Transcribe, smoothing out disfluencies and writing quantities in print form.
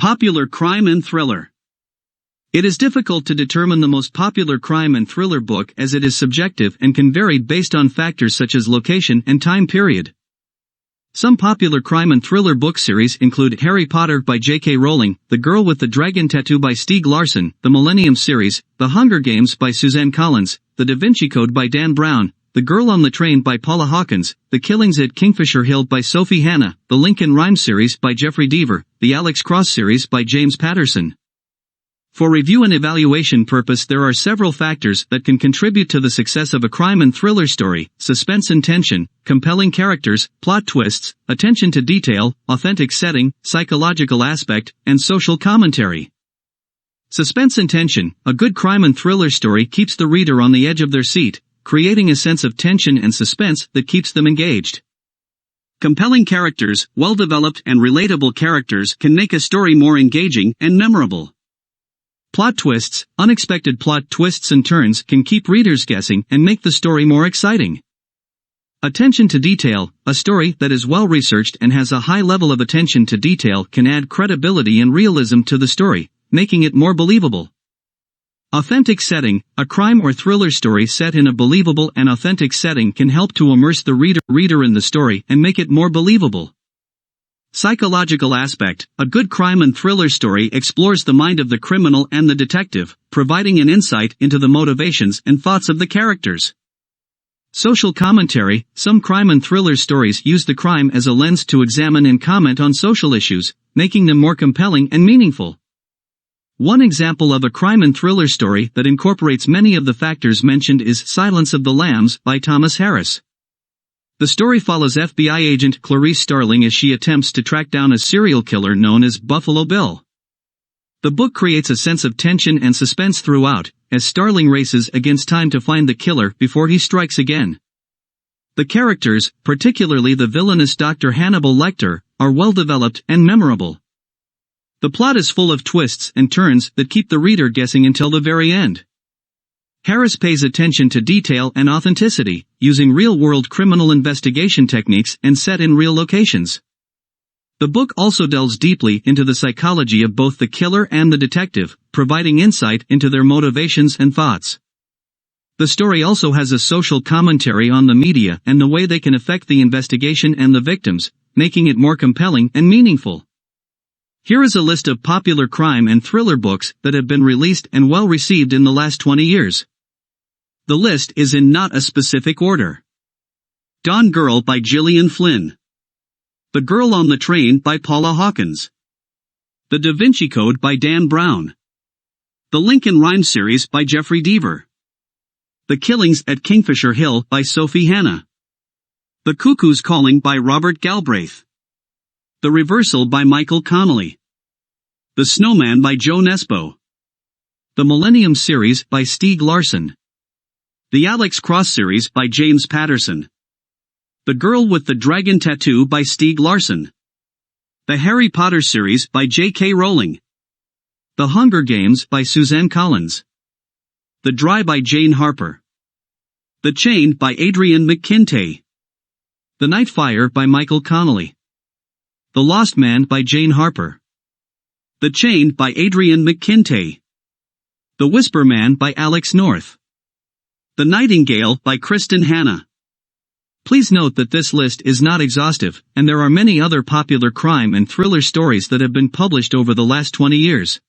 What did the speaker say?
Popular crime and thriller. It is difficult to determine the most popular crime and thriller book as it is subjective and can vary based on factors such as location and time period. Some popular crime and thriller book series include Harry Potter by J.K. Rowling, The Girl with the Dragon Tattoo by Stieg Larsson, the Millennium series, The Hunger Games by Suzanne Collins, The Da Vinci Code by Dan Brown, The Girl on the Train by Paula Hawkins, The Killings at Kingfisher Hill by Sophie Hannah, The Lincoln Rhymes series by Jeffrey Deaver, The Alex Cross series by James Patterson. For review and evaluation purpose, there are several factors that can contribute to the success of a crime and thriller story: suspense and tension, compelling characters, plot twists, attention to detail, authentic setting, psychological aspect, and social commentary. Suspense and tension. A good crime and thriller story keeps the reader on the edge of their seat, creating a sense of tension and suspense that keeps them engaged. Compelling characters. Well-developed and relatable characters can make a story more engaging and memorable. Plot twists. Unexpected plot twists and turns can keep readers guessing and make the story more exciting. Attention to detail. A story that is well researched and has a high level of attention to detail can add credibility and realism to the story, making it more believable. Authentic setting. A crime or thriller story set in a believable and authentic setting can help to immerse the reader in the story and make it more believable. Psychological aspect. A good crime and thriller story explores the mind of the criminal and the detective, providing an insight into the motivations and thoughts of the characters. Social commentary. Some crime and thriller stories use the crime as a lens to examine and comment on social issues, making them more compelling and meaningful. One example of a crime and thriller story that incorporates many of the factors mentioned is Silence of the Lambs by Thomas Harris. The story follows FBI agent Clarice Starling as she attempts to track down a serial killer known as Buffalo Bill. The book creates a sense of tension and suspense throughout, as Starling races against time to find the killer before he strikes again. The characters, particularly the villainous Dr. Hannibal Lecter, are well developed and memorable. The plot is full of twists and turns that keep the reader guessing until the very end. Harris pays attention to detail and authenticity, using real-world criminal investigation techniques and set in real locations. The book also delves deeply into the psychology of both the killer and the detective, providing insight into their motivations and thoughts. The story also has a social commentary on the media and the way they can affect the investigation and the victims, making it more compelling and meaningful. Here is a list of popular crime and thriller books that have been released and well received in the last 20 years. The list is in not a specific order. Dawn Girl by Gillian Flynn. The Girl on the Train by Paula Hawkins. The Da Vinci Code by Dan Brown. The Lincoln Rhymes series by Jeffrey Deaver. The Killings at Kingfisher Hill by Sophie Hannah. The Cuckoo's Calling by Robert Galbraith. The Reversal by Michael Connelly. The Snowman by Joe Nesbo. The Millennium series by Stieg Larsson. The Alex Cross series by James Patterson. The Girl with the Dragon Tattoo by Stieg Larsson. The Harry Potter series by J.K. Rowling. The Hunger Games by Suzanne Collins. The Dry by Jane Harper. The Chained by Adrian McKintay. The Night Fire by Michael Connelly. The Lost Man by Jane Harper. The Chained by Adrian McKintay. The Whisper Man by Alex North. The Nightingale by Kristen Hanna. Please note that this list is not exhaustive, and there are many other popular crime and thriller stories that have been published over the last 20 years.